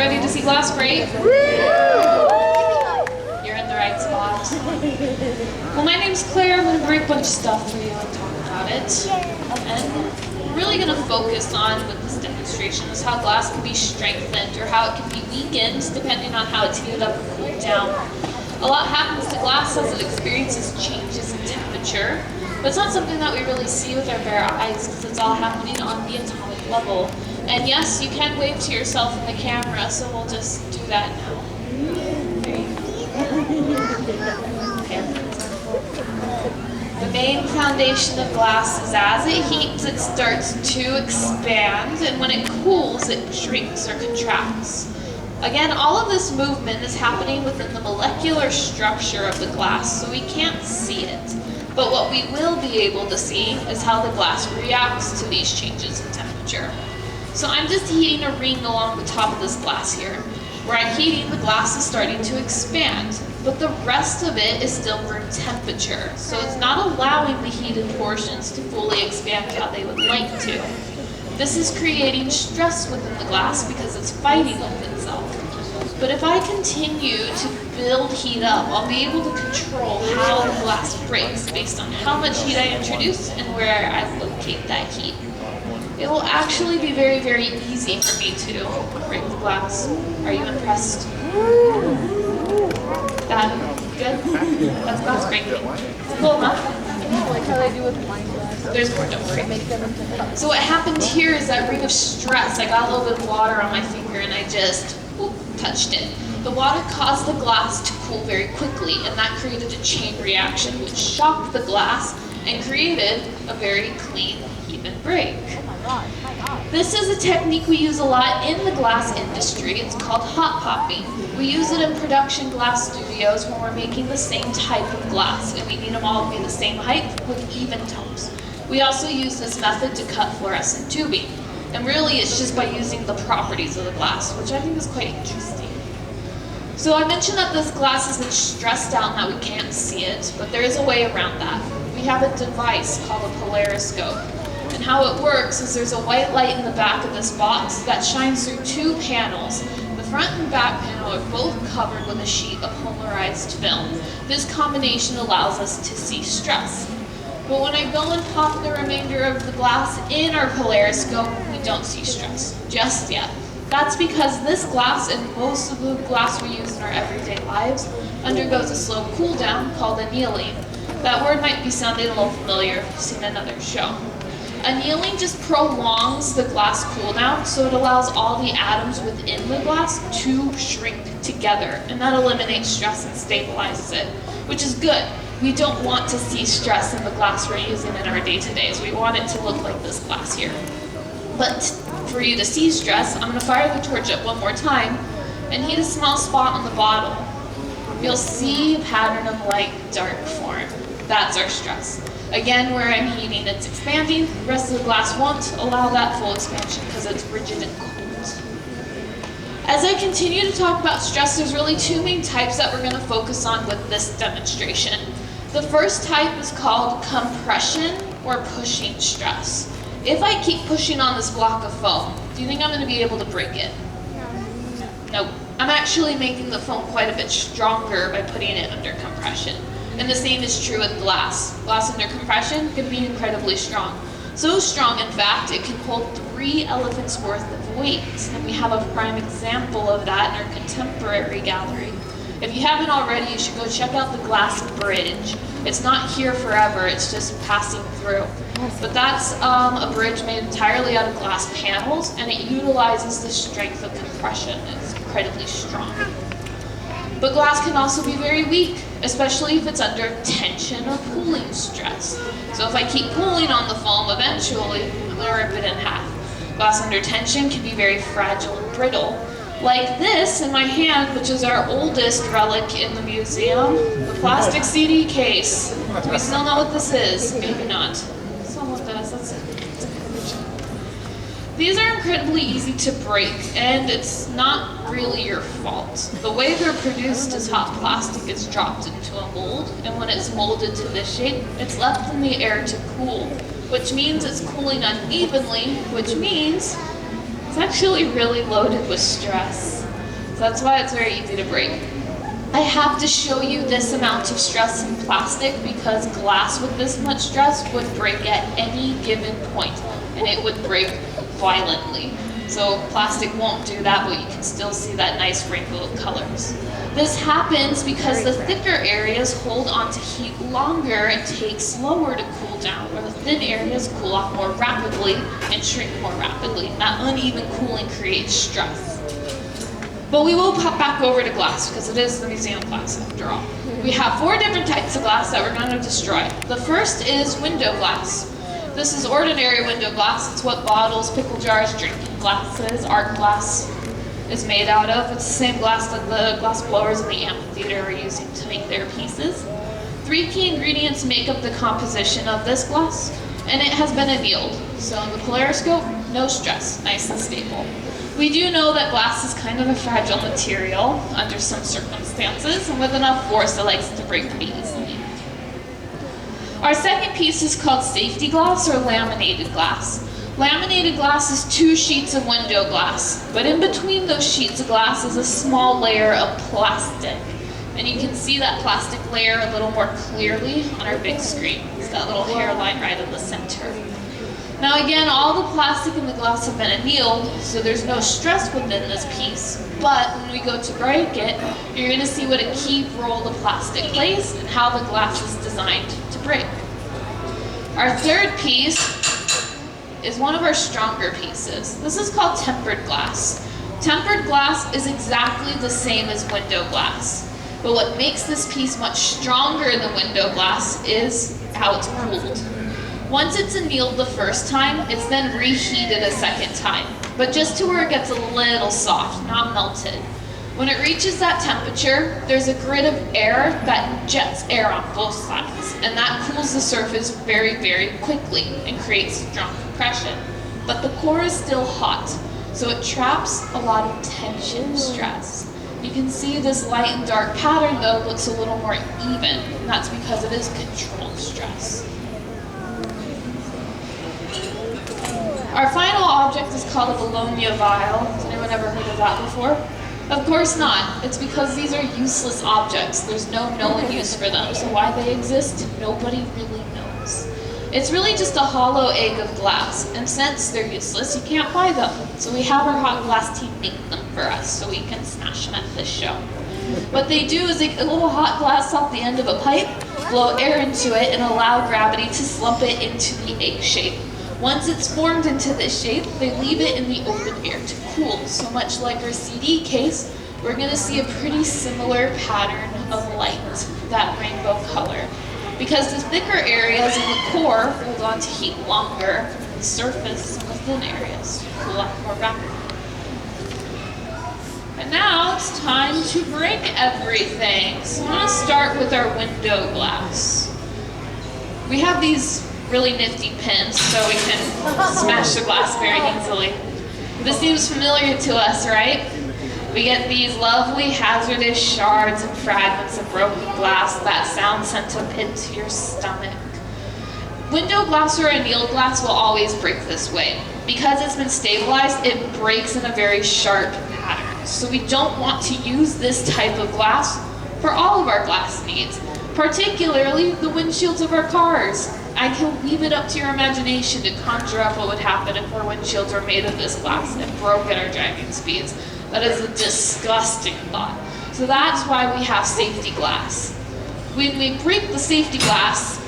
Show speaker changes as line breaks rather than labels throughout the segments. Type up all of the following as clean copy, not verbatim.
Ready to see glass break? You're in the right spot. Well, my name's Claire. I'm going to break a bunch of stuff for you and talk about it. And we're really going to focus on, with this demonstration, is how glass can be strengthened or how it can be weakened depending on how it's heated up or cooled down. A lot happens to glass as it experiences changes in temperature, but it's not something that we really see with our bare eyes because it's all happening on the atomic level. And yes, you can wave to yourself in the camera, so we'll just do that now. The main foundation of glass is as it heats, it starts to expand, and when it cools, it shrinks or contracts. Again, all of this movement is happening within the molecular structure of the glass, so we can't see it. But what we will be able to see is how the glass reacts to these changes in temperature. So I'm just heating a ring along the top of this glass here. Where I'm heating, the glass is starting to expand, but the rest of it is still room temperature. So it's not allowing the heated portions to fully expand how they would like to. This is creating stress within the glass because it's fighting with itself. But if I continue to build heat up, I'll be able to control how the glass breaks based on how much heat I introduce and where I locate that heat. It will actually be very, very easy for me to break the glass. Are you impressed? That good? That's glass breaking. Cool enough?
Like how they do with wine glass.
There's more, don't worry.
Make them into cups.
So what happened here is that ring of stress. I got a little bit of water on my finger and I just touched it. The water caused the glass to cool very quickly, and that created a chain reaction which shocked the glass and created a very clean, even break. This is a technique we use a lot in the glass industry. It's called hot popping. We use it in production glass studios when we're making the same type of glass, and we need them all to be the same height with even tones. We also use this method to cut fluorescent tubing, and really it's just by using the properties of the glass, which I think is quite interesting. So I mentioned that this glass is stressed out and that we can't see it, but there is a way around that. We have a device called a polariscope. And how it works is there's a white light in the back of this box that shines through two panels. The front and back panel are both covered with a sheet of polarized film. This combination allows us to see stress. But when I go and pop the remainder of the glass in our polariscope, we don't see stress just yet. That's because this glass and most of the glass we use in our everyday lives undergoes a slow cool down called annealing. That word might be sounding a little familiar if you've seen another show. Annealing just prolongs the glass cool down, so it allows all the atoms within the glass to shrink together, and that eliminates stress and stabilizes it, which is good. We don't want to see stress in the glass we're using in our day-to-days. We want it to look like this glass here. But for you to see stress, I'm going to fire the torch up one more time and heat a small spot on the bottle. You'll see a pattern of light dark form. That's our stress. Again, where I'm heating, it's expanding. The rest of the glass won't allow that full expansion because it's rigid and cold. As I continue to talk about stress, there's really two main types that we're going to focus on with this demonstration. The first type is called compression or pushing stress. If I keep pushing on this block of foam, do you think I'm going to be able to break it? No. I'm actually making the foam quite a bit stronger by putting it under compression. And the same is true with glass. Glass under compression can be incredibly strong. So strong, in fact, it can hold 3 elephants worth of weight. And we have a prime example of that in our contemporary gallery. If you haven't already, you should go check out the glass bridge. It's not here forever, it's just passing through. But that's a bridge made entirely out of glass panels, and it utilizes the strength of compression. It's incredibly strong. But glass can also be very weak, especially if it's under tension or cooling stress. So if I keep pulling on the foam, eventually I'm going to rip it in half. Glass under tension can be very fragile and brittle, like this in my hand, which is our oldest relic in the museum, the plastic CD case. Do we still know what this is? Maybe not. Someone does. That's it. These are incredibly easy to break, and it's not really your fault. The way they're produced is hot plastic is dropped into a mold, and when it's molded to this shape, it's left in the air to cool, which means it's cooling unevenly, which means it's actually really loaded with stress. So that's why it's very easy to break. I have to show you this amount of stress in plastic because glass with this much stress would break at any given point, and it would break violently. So plastic won't do that, but you can still see that nice rainbow of colors. This happens because the thicker areas hold on to heat longer and take slower to cool down, where the thin areas cool off more rapidly and shrink more rapidly. That uneven cooling creates stress. But we will pop back over to glass because it is the museum glass after all. We have 4 different types of glass that we're going to destroy. The first is window glass. This is ordinary window glass. It's what bottles, pickle jars, drinking glasses, art glass is made out of. It's the same glass that the glass blowers in the amphitheater are using to make their pieces. 3 key ingredients make up the composition of this glass, and it has been annealed. So in the polariscope, no stress, nice and stable. We do know that glass is kind of a fragile material under some circumstances, and with enough force it likes to break pretty easily. Our second piece is called safety glass or laminated glass. Laminated glass is 2 sheets of window glass, but in between those sheets of glass is a small layer of plastic. And you can see that plastic layer a little more clearly on our big screen. It's that little hairline right in the center. Now again, all the plastic in the glass have been annealed, so there's no stress within this piece, but when we go to break it, you're going to see what a key role the plastic plays and how the glass is designed to break. Our third piece is one of our stronger pieces. This is called tempered glass. Tempered glass is exactly the same as window glass, but what makes this piece much stronger than window glass is how it's cooled. Once it's annealed the first time, it's then reheated a second time, but just to where it gets a little soft, not melted. When it reaches that temperature, there's a grid of air that jets air on both sides, and that cools the surface very, very quickly and creates strong compression. But the core is still hot, so it traps a lot of tension stress. You can see this light and dark pattern though looks a little more even, and that's because it is controlled stress. Our final object is called a Bologna vial. Has anyone ever heard of that before? Of course not. It's because these are useless objects. There's no known use for them, so why they exist, nobody really knows. It's really just a hollow egg of glass, and since they're useless, you can't buy them. So we have our hot glass team make them for us so we can smash them at this show. What they do is they get a little hot glass off the end of a pipe, blow air into it, and allow gravity to slump it into the egg shape. Once it's formed into this shape, they leave it in the open air to cool. So much like our CD case, we're gonna see a pretty similar pattern of light, that rainbow color. Because the thicker areas in the core hold on to heat longer, the surface and the thin areas cool off more rapidly. And now it's time to break everything. So I'm gonna start with our window glass. We have these really nifty pins so we can smash the glass very easily. This seems familiar to us, right? We get these lovely hazardous shards and fragments of broken glass that sound sent to pin to your stomach. Window glass or annealed glass will always break this way. Because it's been stabilized, it breaks in a very sharp pattern. So we don't want to use this type of glass for all of our glass needs, particularly the windshields of our cars. I can leave it up to your imagination to conjure up what would happen if our windshields were made of this glass and broke at our driving speeds. That is a disgusting thought. So that's why we have safety glass. When we break the safety glass,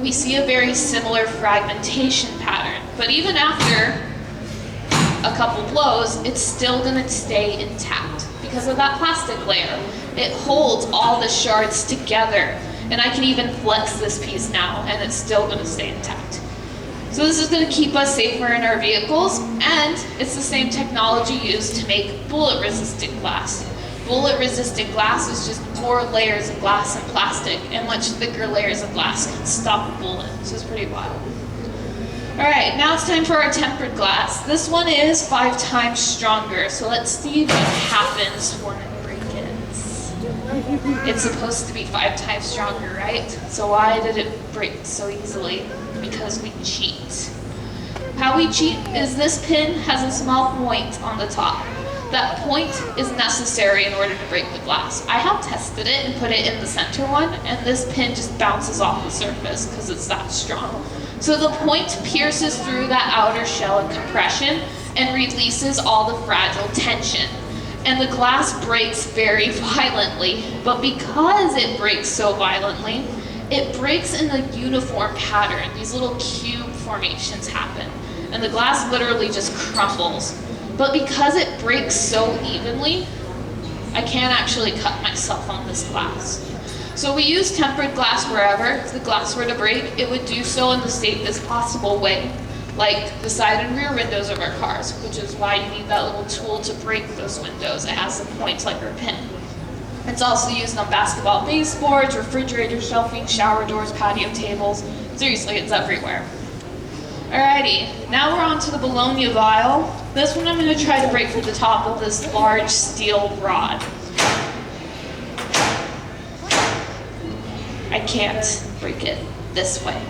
we see a very similar fragmentation pattern. But even after a couple blows, it's still gonna stay intact because of that plastic layer. It holds all the shards together. And I can even flex this piece now and it's still gonna stay intact. So this is gonna keep us safer in our vehicles, and it's the same technology used to make bullet-resistant glass. Bullet-resistant glass is just more layers of glass and plastic, and much thicker layers of glass can stop a bullet. So it's pretty wild. All right, now it's time for our tempered glass. This one is 5 times stronger, so let's see what happens when it breaks. It's supposed to be 5 times stronger, right? So why did it break so easily? Because we cheat. How we cheat is this pin has a small point on the top. That point is necessary in order to break the glass. I have tested it and put it in the center one, and this pin just bounces off the surface because it's that strong. So the point pierces through that outer shell of compression and releases all the fragile tension. And the glass breaks very violently, but because it breaks so violently, it breaks in a uniform pattern. These little cube formations happen, and the glass literally just crumbles. But because it breaks so evenly, I can't actually cut myself on this glass. So we use tempered glass wherever. If the glass were to break, it would do so in the safest possible way, like the side and rear windows of our cars, which is why you need that little tool to break those windows. It has some points like our pin. It's also used on basketball baseboards, refrigerator shelving, shower doors, patio tables. Seriously, it's everywhere. Alrighty, now we're on to the Bologna vial. This one I'm going to try to break through the top of this large steel rod. I can't break it this way.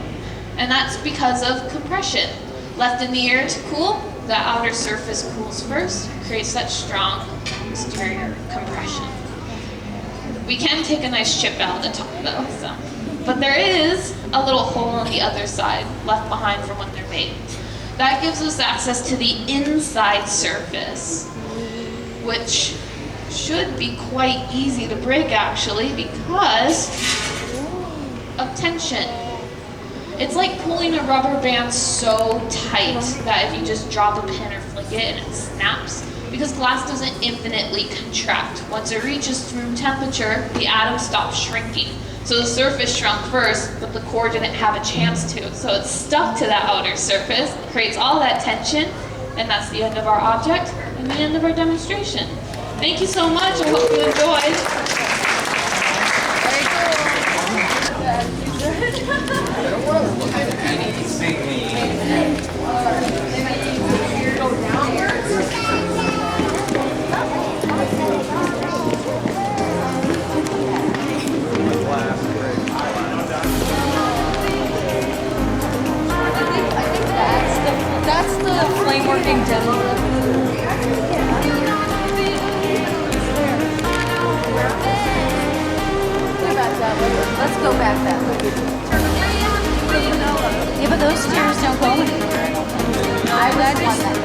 And that's because of compression. Left in the air to cool, the outer surface cools first, creates that strong exterior compression. We can take a nice chip out of the top though, but there is a little hole on the other side left behind from when they're made. That gives us access to the inside surface, which should be quite easy to break actually because of tension. It's like pulling a rubber band so tight that if you just drop a pin or flick it and it snaps, because glass doesn't infinitely contract. Once it reaches room temperature, the atom stops shrinking. So the surface shrunk first, but the core didn't have a chance to. So it's stuck to that outer surface, creates all that tension, and that's the end of our object and the end of our demonstration. Thank you so much. I hope you enjoyed.
That's the flame working demo. Let's go back that way. Yeah, but those stairs don't go anywhere. I was on that.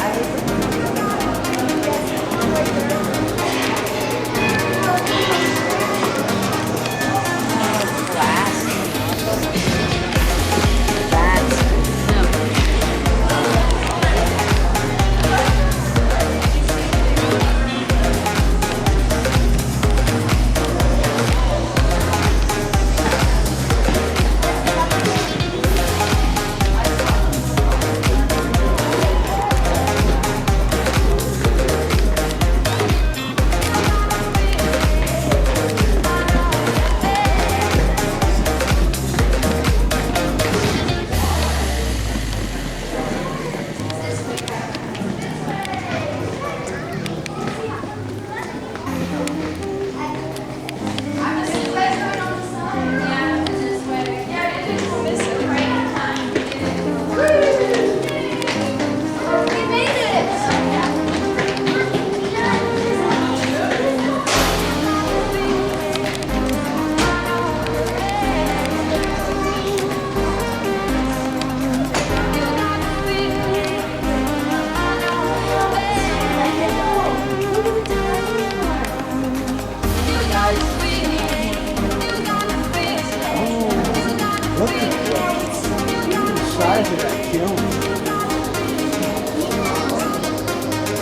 Look at the size of that kiln.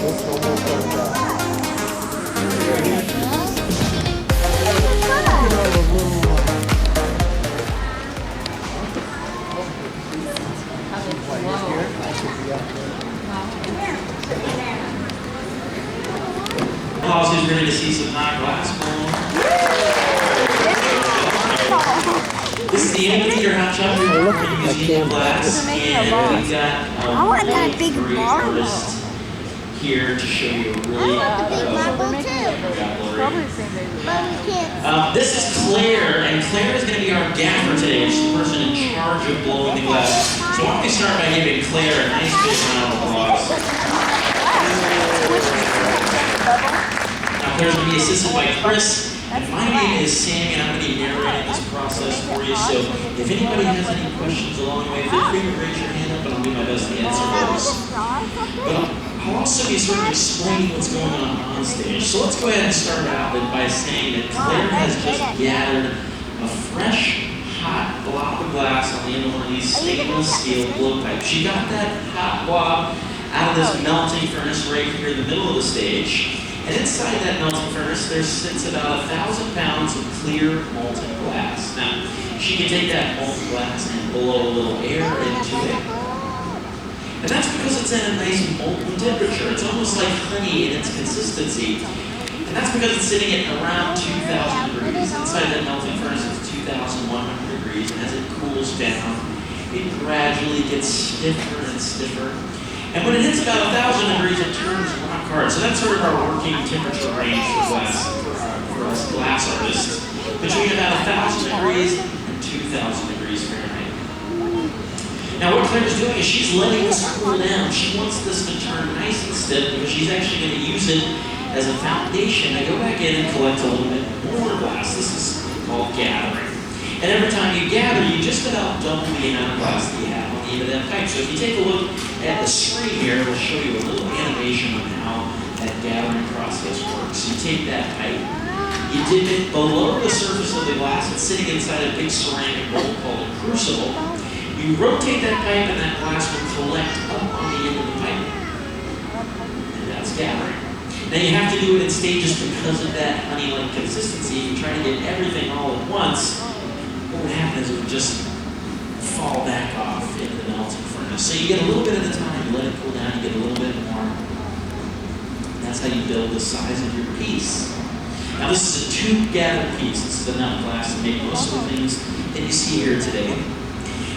Looks almost like that. Look at all the little
Applause who's ready to see some hot glass blown. This is the amphitheater hot shot for the museum glass, and we've got
I want that big
great
marble.
artist here to show you a really
The big marble too.
Probably the same day.
But we can't.
This is Claire, and Claire is going to be our gaffer today. She's the person in charge of blowing the glass. So why don't we start by giving Claire a nice big round of applause. Now Claire's going to be assisted by Chris. And my name is Sammy, and I'm going to be narrating this process for you. So if anybody has any questions along the way, feel free to raise your hand up, and I'll do my best to answer those. But I'll also be sort of explaining what's going on stage. So let's go ahead and start out by saying that Claire has just gathered a fresh, hot blob of glass on the end of one of these stainless steel blowpipes. She got that hot blob out of this melting furnace right here in the middle of the stage. And inside that melting furnace, there sits about 1,000 pounds of clear molten glass. Now, she can take that molten glass and blow a little air into it. And that's because it's at a nice molten temperature. It's almost like honey in its consistency. And that's because it's sitting at around 2,000 degrees. Inside that melting furnace, it's 2,100 degrees. And as it cools down, it gradually gets stiffer and stiffer. And when it hits about 1,000 degrees, it turns rock hard. So that's sort of our working temperature range for glass, for us glass artists. Between about 1,000 degrees and 2,000 degrees Fahrenheit. Now what Claire's doing is she's letting this cool down. She wants this to turn nice and stiff because she's actually going to use it as a foundation to go back in and collect a little bit more glass. This is called gathering. And every time you gather, you just about double the amount of glass that you have on the end of that pipe. So if you take a look at the screen here, we'll show you a little animation on how that gathering process works. You take that pipe, you dip it below the surface of the glass. It's sitting inside a big ceramic bowl called a crucible. You rotate that pipe and that glass will collect up on the end of the pipe. And that's gathering. Now you have to do it in stages because of that honey-like consistency. If you try to get everything all at once, what would happen is it would just fall back off into the melting furnace. So you get a little bit at a time, you let it cool down, you get a little bit more. That's that's how you build the size of your piece. Now this is a tube-gathered piece. This is enough glass to make most of the things that you see here today.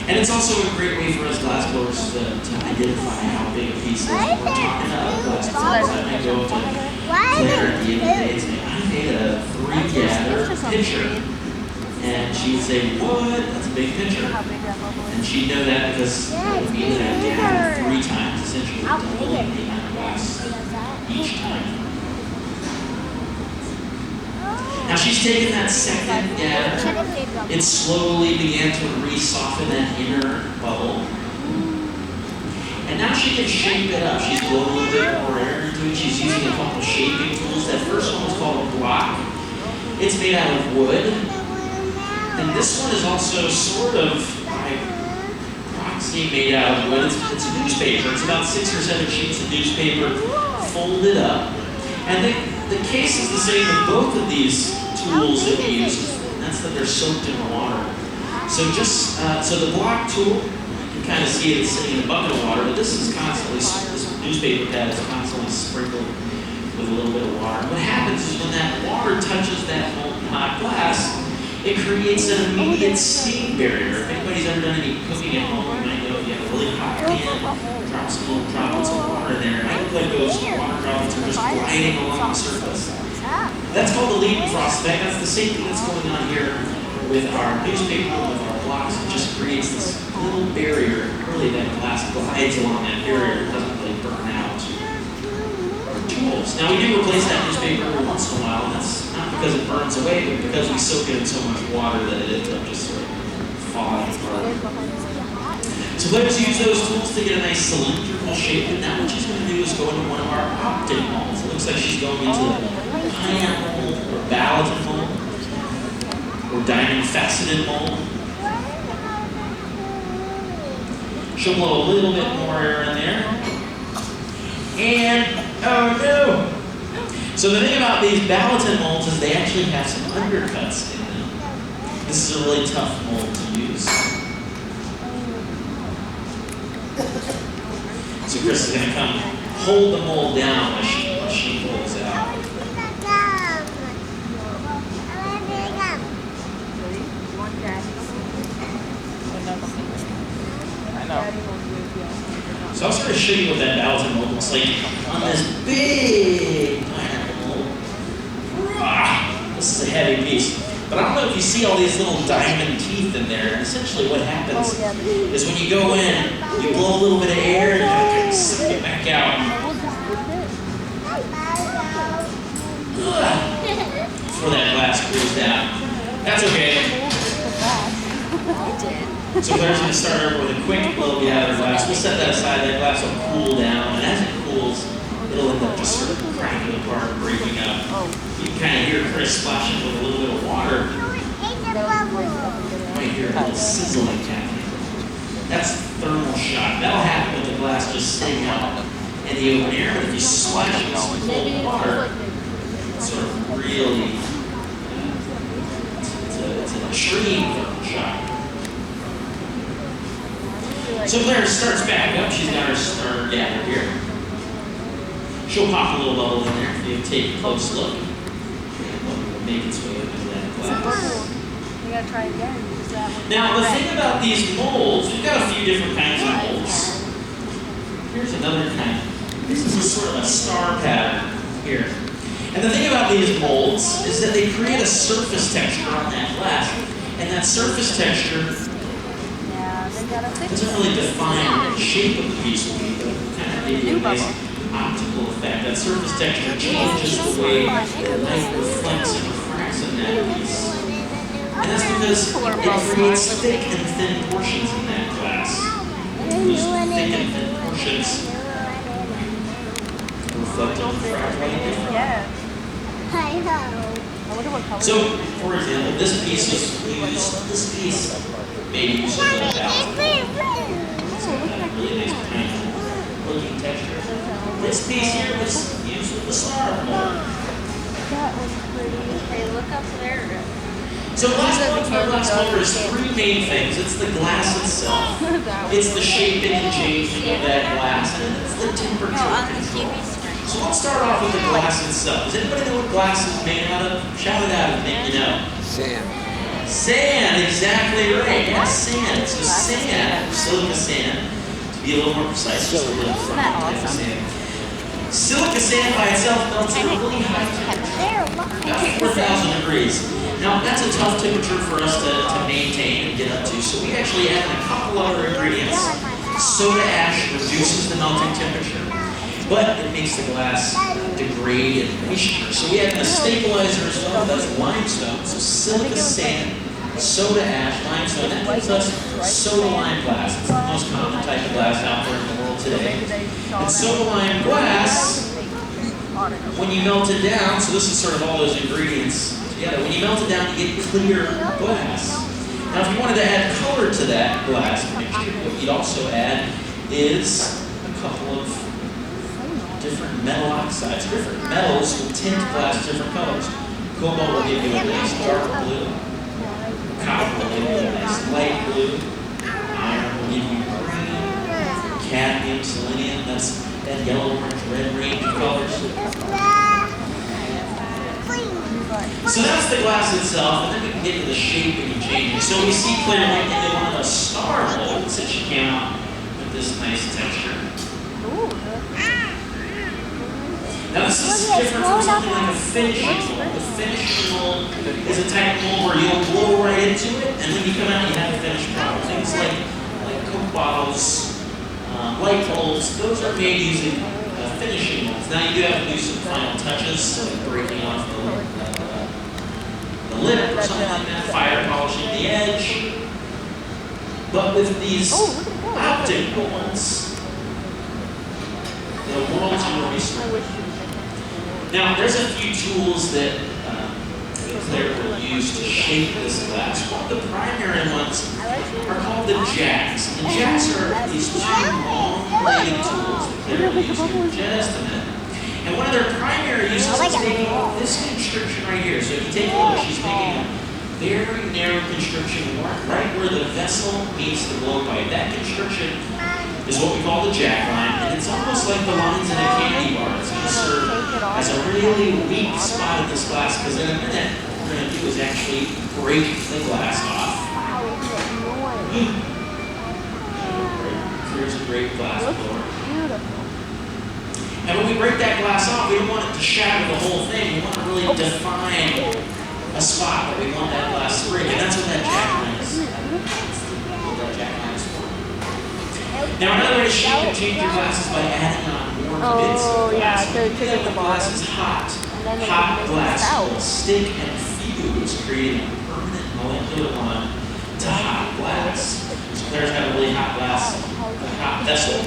And it's also a great way for us glass blowers to identify how big a piece is. We're talking about glass blowers. I might go to Claire at the end of the day and say, I made a 3-gather pitcher. And she'd say, what? That's a big pitcher. And she'd know that because it would mean that I gathered 3 times, essentially doubling the amount of glass each time. Now she's taken that second gather, it slowly began to re-soften that inner bubble. And now she can shape it up. She's blown a little bit more air into it. She's using a couple shaping tools. That first one was called a block. It's made out of wood. And this one is also sort of by proxy made out of wood. It's newspaper. It's about 6 or 7 sheets of newspaper folded up. And the case is the same with both of these tools that we use, and that's that they're soaked in water. So so the block tool, you can kind of see it sitting in a bucket of water, but this newspaper pad is constantly sprinkled with a little bit of water. What happens is when that water touches that molten hot glass, it creates an immediate steam barrier. If anybody's ever done any cooking at home, you might know if you have a really hot pan, drop some little droplets of water in there, and I look like those water droplets are just gliding along the surface. That's called the Leighton frost effect. That's the same thing that's going on here with our newspaper, with our blocks. It just creates this little barrier. Really, that glass glides along that barrier. It doesn't really burn out our tools. Now, we do replace that newspaper every once in a while, and that's not because it burns away, but because we soak it in so much water that it ends up just sort of falling apart. So let's use those tools to get a nice cylindrical shape, and now what she's going to do is go into one of our optic molds. It looks like she's going into the pineapple mold, or balatin mold, or diamond faceted mold. She'll blow a little bit more air in there. And, oh no! So the thing about these balatin molds is they actually have some undercuts in them. This is a really tough mold to use. So Chris is going to come hold the mold down while she pulls out.
I know.
So I was going to show you what that balatin mold looks like on this big pineapple mold. This is a heavy piece. But I don't know if you see all these little diamond teeth in there. And essentially what happens is when you go in, you blow a little bit of air and you kind of suck it back out. Before that glass cools down. That's okay. So Claire's going to start over with a quick blow gather glass. We'll set that aside. That glass will cool down. And as it cools, it'll end up just sort of cracking apart and breaking up. You can kind of hear Chris splashing with a little bit of water. You might hear a little sizzling happening. That's thermal shock. That'll happen with the glass just sitting out in the open air. But if you splash it with some cold water, it's sort of really, it's an extreme thermal shock. So Claire starts back up. She's got her starter gather here. She'll pop a little bubble in there if you take a close look. It'll make its way up into that glass.
You gotta try again.
Now, the thing about these molds, we've got a few different kinds of molds. Here's another kind. This is a sort of a star pattern here. And the thing about these molds is that they create a surface texture on that glass. And that surface texture doesn't really define the shape of the piece will be, but it kind of gives you a nice optical effect. That surface texture changes the way the light reflects and refracts in that piece. And that's because it creates thick and thin portions in that glass. Those thick and thin portions reflect and refract really different.
I know.
So, for example, this piece was used, this piece maybe used in the ballot. It's got a really nice pineapple looking texture. This piece here was used with the star mold.
That was pretty. Hey, look up there.
So glass mold is 3 main things. It's the glass itself, it's the shaping and changing of that glass, and it's the temperature control. So let's start off with the glass itself. Does anybody know what glass is made out of? Shout it out if you think you know.
Sand.
Sand, exactly right. Yeah, sand. So sand, silica sand, to be a little more precise, just a little front type of sand. Silica sand by itself melts at a really high temperature, about 4,000 degrees. Now, that's a tough temperature for us to maintain and get up to, so we actually add in a couple other ingredients. Soda ash reduces the melting temperature, but it makes the glass degrade and moisture. So we add in a stabilizer as well, that's limestone, so silica sand, soda ash, limestone, that gives us soda lime glass. It's the most common type of glass out there in the world today. And soda lime glass, when you melt it down, so this is sort of all those ingredients together, when you melt it down, you get clear glass. Now, if you wanted to add color to that glass mixture, what you'd also add is a couple of different metal oxides. Different metals will tint glass different colors. Cobalt will give you a nice dark blue. Copper will give you a nice light blue. Iron will give you green. Cadmium, selenium, that's that yellow, orange, red range of colors. So that's the glass itself, and then we can get into the shaping and changing. So we see clearly into one of the star molds that she came out with this nice texture. Now this is different from something like a finishing mold. The finishing mold is a type of mold where you'll blow right into it, and when you come out you have a finished product. Things like Coke bottles, light bulbs, those are made using finishing molds. Now you do have to do some final touches, like breaking off the lip or something like that, fire polishing the edge. But with these optic molds, the world's your oyster. Now, there's a few tools that Claire will use to shape this glass. One of the primary ones are called the jacks. The jacks are these two long-bladed tools that Claire will use in just a minute. And one of their primary uses is making this constriction right here. So if you take a look, she's making a very narrow constriction right where the vessel meets the blowpipe. That constriction is what we call the jack line, and it's almost like the lines in a candy bar. It's going to serve as a really weak spot in this glass, because in a minute, what we're going to do is actually break the glass off. Here's a great glass blower. And when we break that glass off, we don't want it to shatter the whole thing. We want to really define a spot where we want that glass to break, and that's what that jack line is. What that jack line is for. Now, another way to shape and change your glass is by adding on more bits of glass. When the glass is hot, hot glass will stick and fuse, creating a permanent molecular bond to hot glass. So Claire's got a really hot glass, a hot vessel.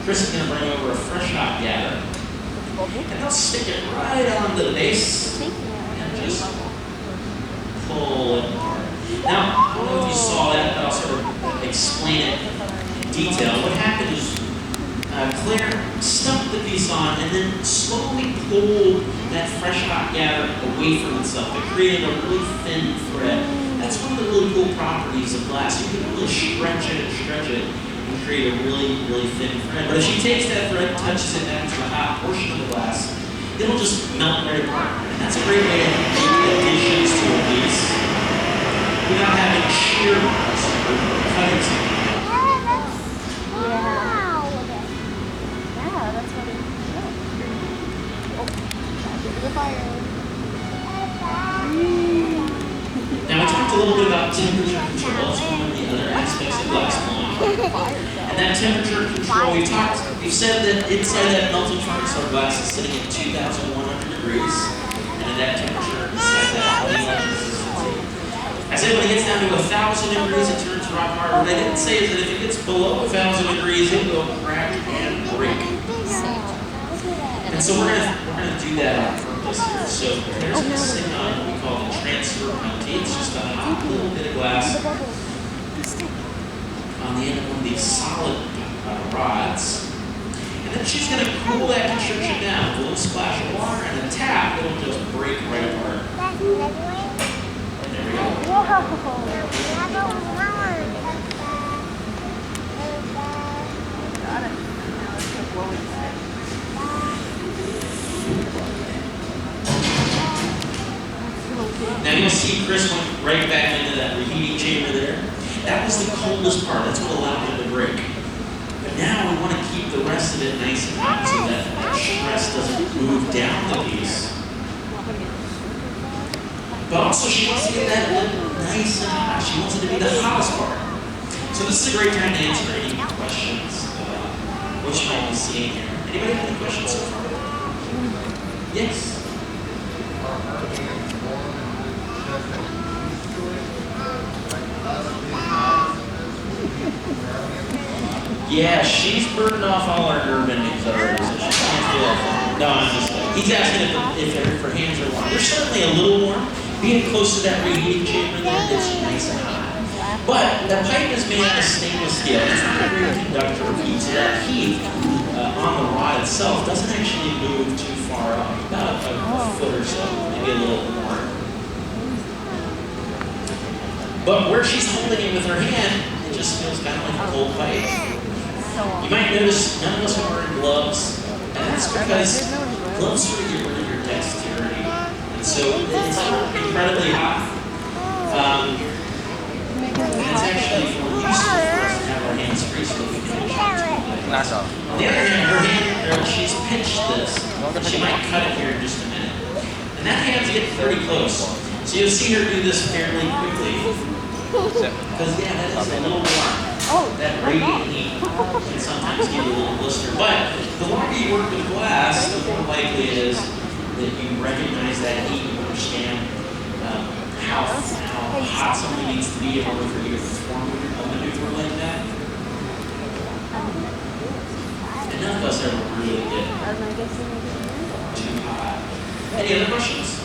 Chris is going to bring over a fresh hot gather, and he'll stick it right on the base and just pull it apart. Now, I don't know if you saw that, but I'll sort of explain it in detail. What happened is Claire stuck the piece on and then slowly pulled that fresh hot gather away from itself. It created a really thin thread. That's one of the really cool properties of glass. You can really stretch it and stretch it and create a really, really thin thread. But if she takes that thread, touches it down to the hot portion of the glass, it'll just melt right apart. And that's a great way to make additions to a piece without having shear marks or cutting something. Now we talked a little bit about temperature control. That's one of the other aspects of glass blowing. And that temperature control, we've said that inside that melting furnace our glass is sitting at 2,100 degrees. And at that temperature, inside that melting consistency. I said when it gets down to 1,000 degrees, it turns rock hard. What I didn't say is that if it gets below 1,000 degrees, it will crack and break. And so we're gonna do that on purpose here. So there's going to stick on what we call the transfer penalty. It's just a hot little bit of glass on the end of one of these solid rods. And then she's going to cool that constriction down with a little splash of water and a tap. It'll just break right apart. There we go. That was the coldest part. That's what allowed it to break. But now we want to keep the rest of it nice and hot so that stress doesn't move down the piece. But also she wants to get that lip nice and hot. She wants it to be the hottest part. So this is a great time to answer any questions about what you might be seeing here. Anybody have any questions so far? Yes? Yeah, she's burned off all our nerve endings already, so she can't feel it. No, I'm just he's asking if her hands are warm. They're certainly a little warm. Being close to that reheating chamber there, it's nice and hot. But the pipe is made out of stainless steel. It's not a great conductor of heat, so that heat on the rod itself doesn't actually move too far up, about a foot or so, maybe a little more. But where she's holding it with her hand, it just feels kind of like a cold pipe. You might notice none of us are wearing gloves, and that's because gloves sort of get rid of your dexterity. And so it's incredibly hot. And it's actually more useful for us to have our hands free so that we can actually on the other hand, she's pinched this. She might cut it here in just a minute. And that hand's getting pretty close. So you'll see her do this fairly quickly. Because, yeah, that is a little warm. That radiant heat can sometimes give you a little blister. But the longer you work with glass, the more likely it is that you recognize that heat, you understand how hot something needs to be in order for you to perform a maneuver like that. And none of us ever really get too hot. Any other questions?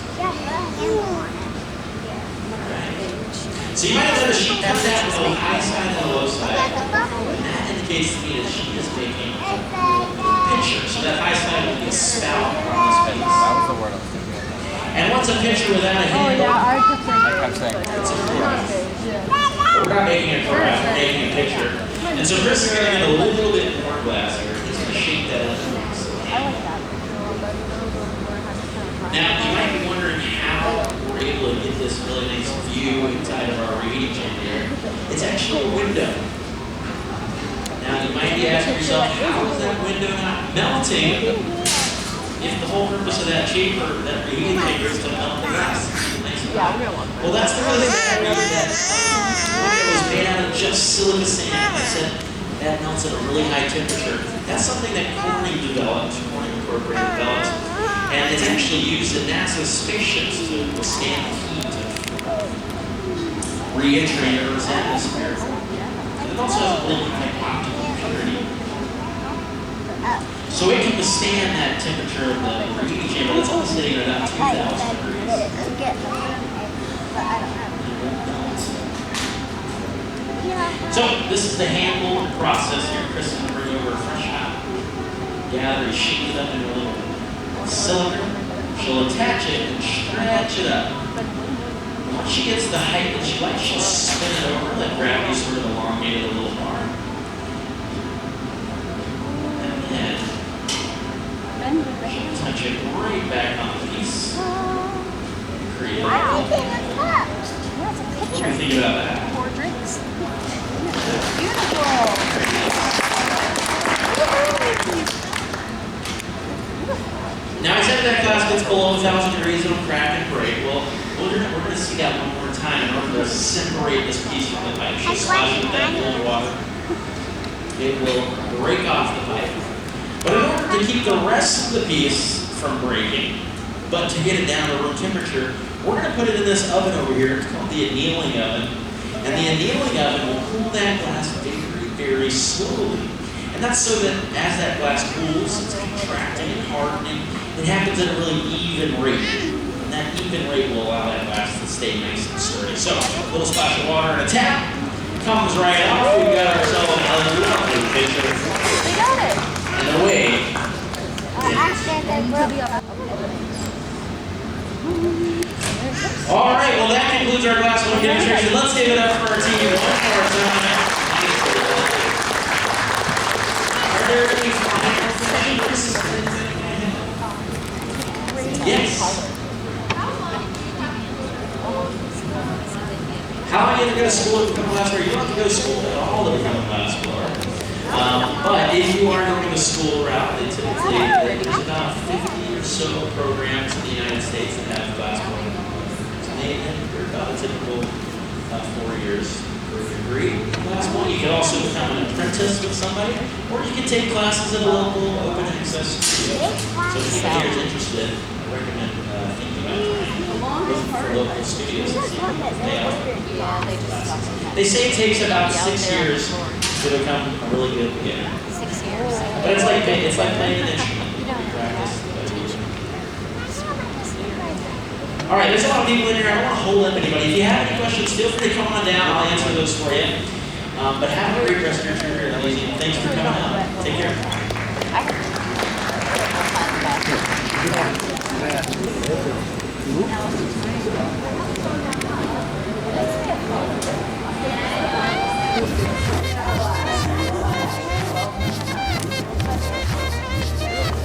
So you might have noticed she comes out with a high side and a low side. And that indicates to me that she is making a pincher. So that high side will be a spout on this face.
That was the word I was thinking of.
And what's a pincher without a handle?
I kept saying.
It's a carafe. We're not making a carafe, we're making a pitcher. And so Chris is going to get a little bit more glass here. He's going to shake that up. Now, you might be wondering how we're able to get this really nice view inside of our reheating chamber here. It's actually a window. Now, you might be asking yourself, how is that window not melting if the whole purpose of that chamber, that reheating chamber, is to melt the glass? Nice and hot. Well, that's because that window was made out of just silica sand. I said that melts at a really high temperature. That's something that Corning developed, Corning Incorporated developed. And it's actually used in NASA's spaceships to withstand the heat of re-entry into Earth's atmosphere. And it also has a really high optical purity. So it can withstand that temperature of the reheating chamber that's only sitting at about 2,000 degrees. So this is the hand molding process here. Chris is going to bring over a fresh hot gather, sheet it up into a little cylinder. She'll attach it and stretch it up. And once she gets the height that she likes, she'll spin it over, let gravity sort of elongate it a little more. And then she'll touch it right back on the piece. Create it. What do you think about that?
4 drinks.
Now I said that glass gets below 1,000 degrees, it'll crack and break. Well, we're going to see that one more time in order to separate this piece from the pipe. She'll splash it with that cold water. It will break off the pipe. But in order to keep the rest of the piece from breaking, but to get it down to room temperature, we're going to put it in this oven over here. It's called the annealing oven. And the annealing oven will cool that glass very, very slowly. And that's so that as that glass cools, it's contracting and hardening. It happens at a really even rate. And that even rate will allow that glass to stay nice and sturdy. So, a little splash of water and a tap. Comes right off. We've got ourselves a lovely pitcher.
We got it.
And away. All right, well that concludes our glass one demonstration. Let's give it up for our team one more time. Are there any final questions? Yes. How How are you going to school to become a glass blower? You don't have to go to school at all to become a glass blower. But if you are going the school route, they typically, there's about 50 or so programs in the United States that have glass blowing. And they're about a typical 4 years for a degree in glass blowing. You can also become an apprentice with somebody, or you can take classes at a local open access studio. So if anybody here is interested, I recommend thinking about looking for local studios and see if they offer classes. They say it takes about 6 years to become a really good beginner.
6 years.
But it's like playing an instrument. You practice. All right, there's a lot of people in here. I don't want to hold up anybody. If you have any questions, feel free to come on down. I'll answer those for you. But have a great rest of your trip here, ladies. Thanks for coming out. Take care.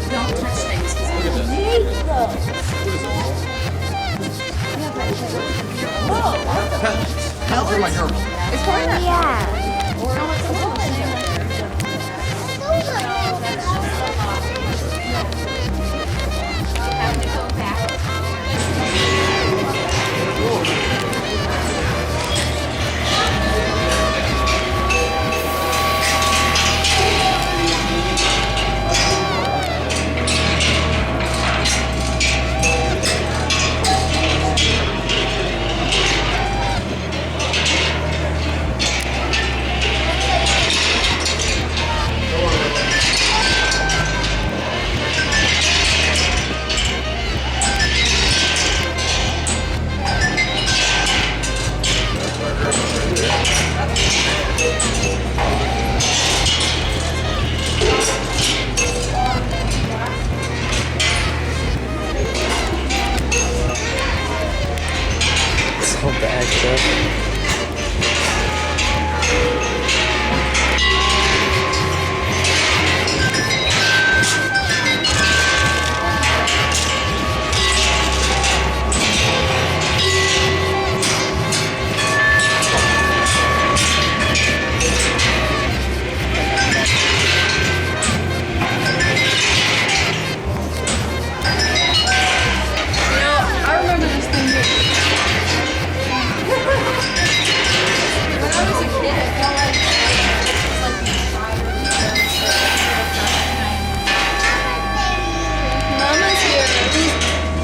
Don't touch things.
Those are my girls.
It's corn nuts.
Yeah.
No, it's a little have to go back.
So bad, stuff.
I remember this thing. When I was a kid, I felt like it was like being fried or Mama's here.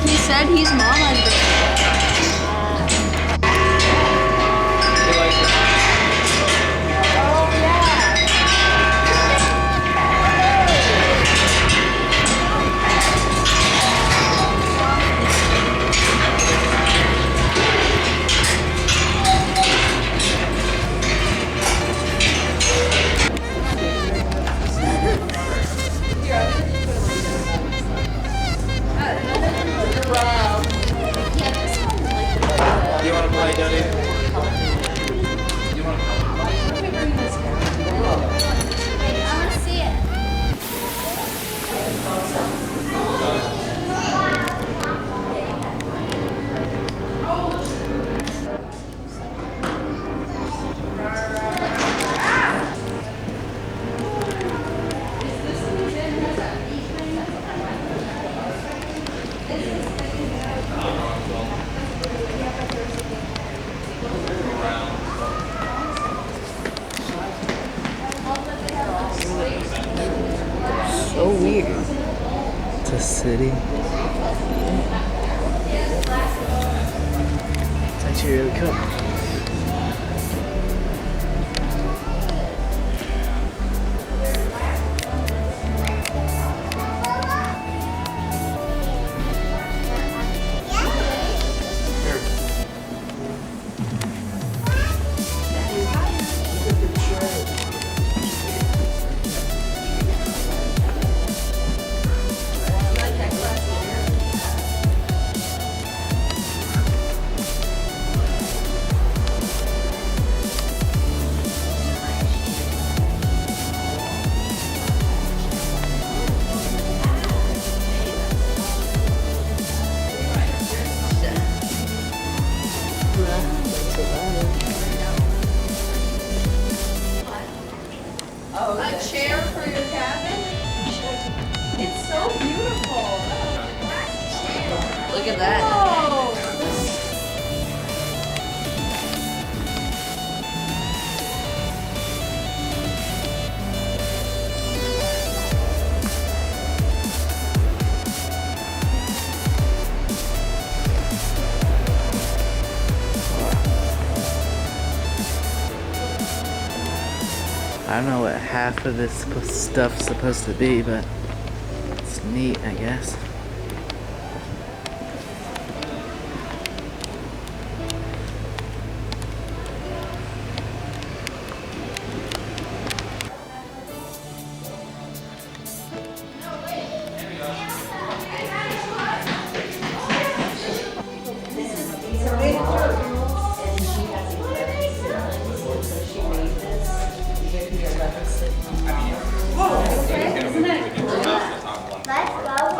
He said he's Mama's
Do you want to play, Duddy? You want to play?
I want to see it.
So weird. It's a city. It's actually really cool.
Look at that.
I don't know what half of this stuff's supposed to be, but it's neat, I guess.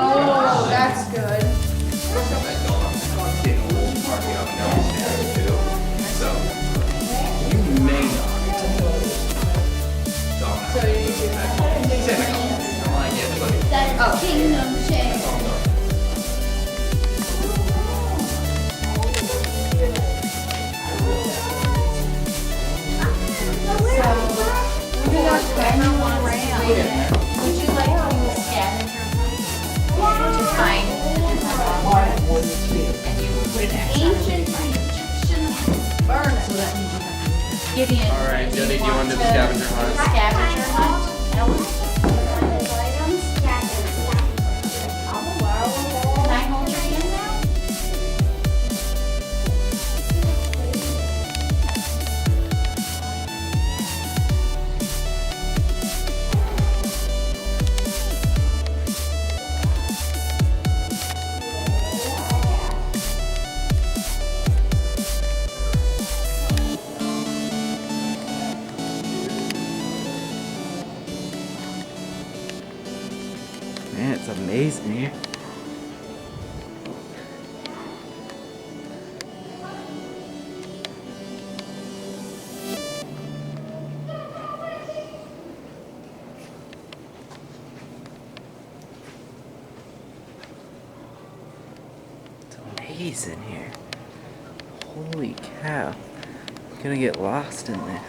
Oh, that's good.
That's Kingdom Shake.
We got Spider-Man Ram. Would you like to use scavenger to find and you would put an X on
Ancient Egyptian furnace.
so that means you have to get in.
Alright, Jody, do you want to do the scavenger hunt?
Scavenger hunt. Can I hold your hand now?
Man, it's amazing here. It's amazing here. Holy cow. I'm gonna get lost in this.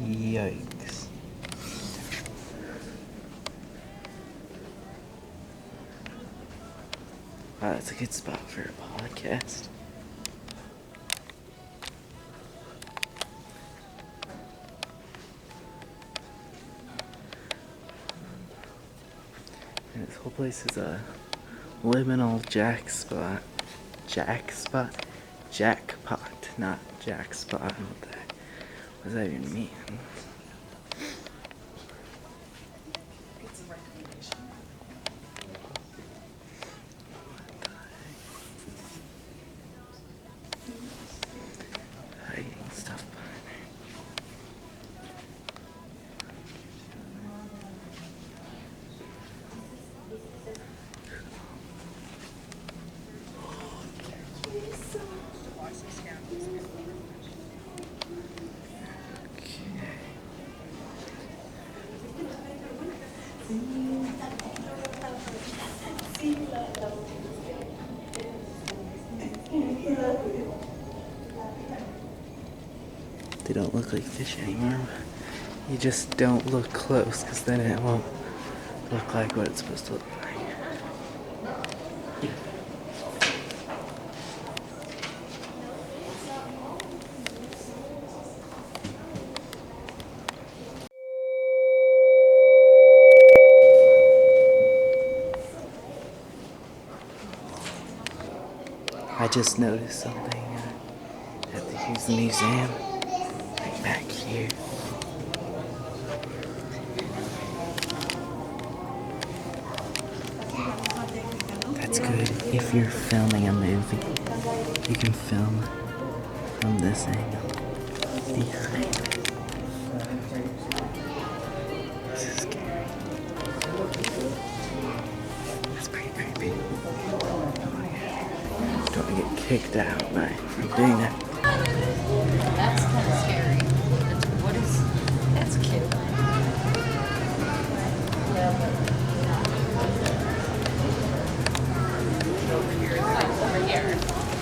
Yikes. Wow, that's a good spot for a podcast. And this whole place is a liminal jackpot. Jackpot, not jackspot. What does that even mean? Hiding stuff behind there. They don't look like fish anymore. You just don't look close, because then it won't look like what it's supposed to look like. I just noticed something at the Houston Museum. Right back here. That's good if you're filming a movie. You can film from this angle. Behind. This is scary. That's pretty creepy. Don't want to get kicked out from doing that.
That's kind of scary. What is, that's cute. Over here.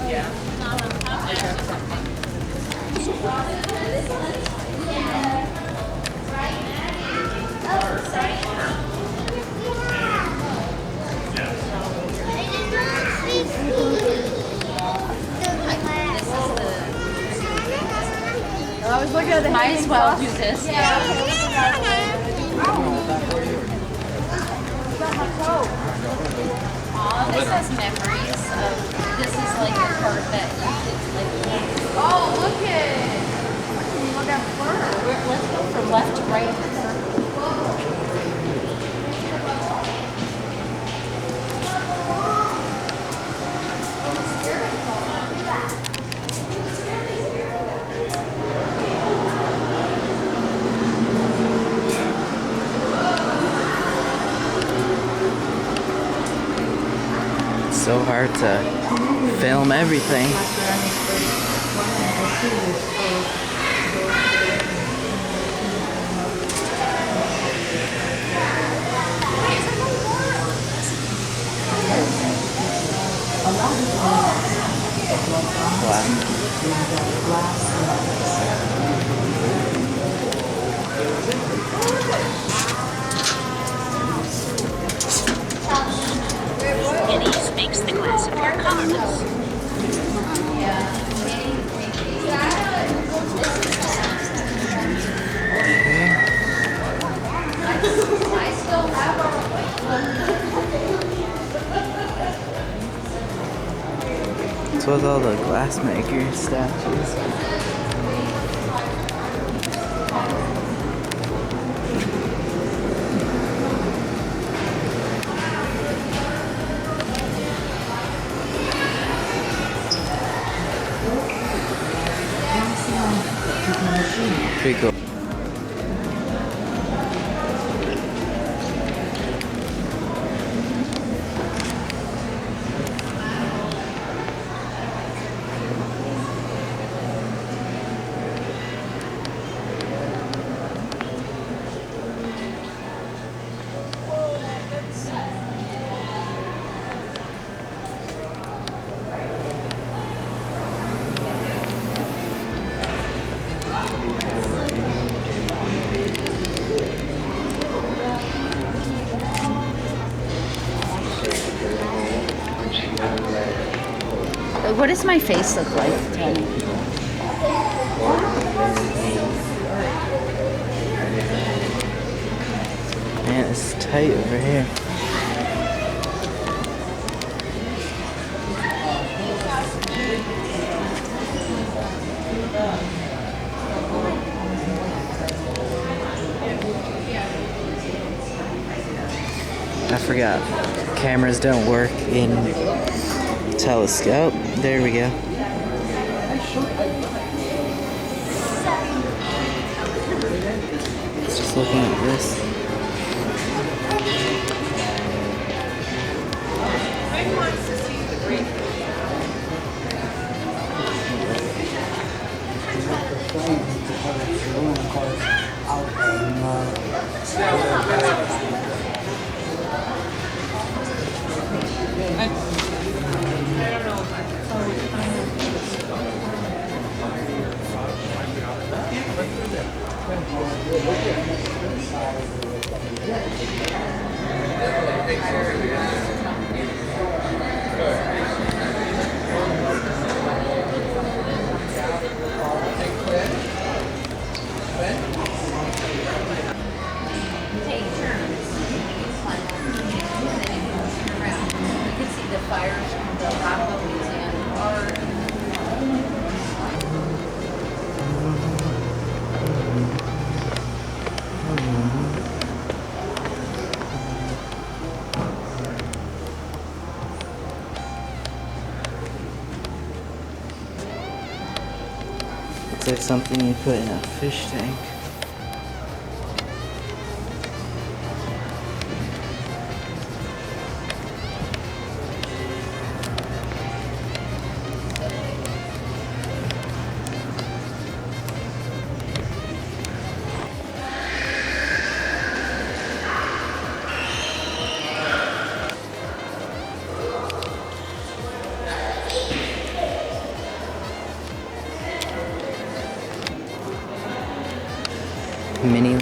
Yeah.
I was looking at the
Might as well do this. All this has memories of, this is like a part that you could like.
Oh, look at. Look at fur.
Let's go from left to right of the circle.
It's so hard to film everything.
Guineas makes the glass appear colorless.
It's with all the glassmaker statues. Pretty cool.
What does my face look like? Tell me.
Man, it's tight over here. I forgot. Cameras don't work in telescope. There we go. It's just looking at this.
Take turns. Climb over. And then you can turn around. You can see the fires from the Rockwell Museum.
like something you put in a fish tank. Mini.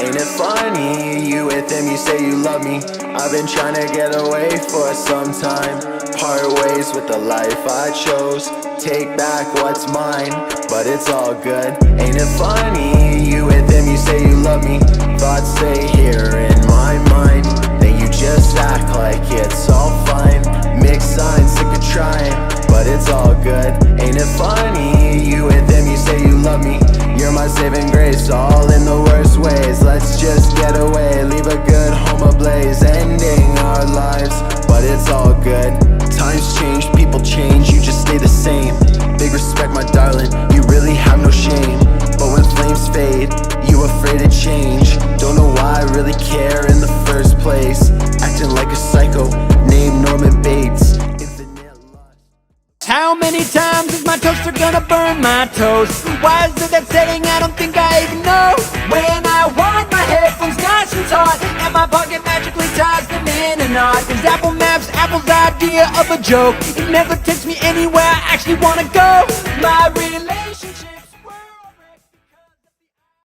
Ain't it funny, you with him, you say you love me. I've been trying to get away for some time. Part ways with the life I chose. Take back what's mine, but it's all good. Ain't it funny, you with him, you say you love me. Thoughts stay here in my mind. Then you just act like it's all fine. Mixed signs, sick of trying, but it's all good. Ain't it funny, you with him, you say you love me. You're my saving grace, all in the worst ways. Let's just get away, leave a good home ablaze. Ending our lives, but it's all good. Times change, people change, you just stay the same. Big respect, my darling, you really have no shame. But when flames fade, you afraid to change. Don't know why I really care in the first place. Acting like a psycho, named Norman Bates.
How many times is my toaster gonna burn my toast? Why is it that setting? I don't think I even know. When I want my headphones nice and taut, and my pocket magically ties them in a knot. Is Apple Maps Apple's idea of a joke? It never takes me anywhere I actually wanna go. My relationship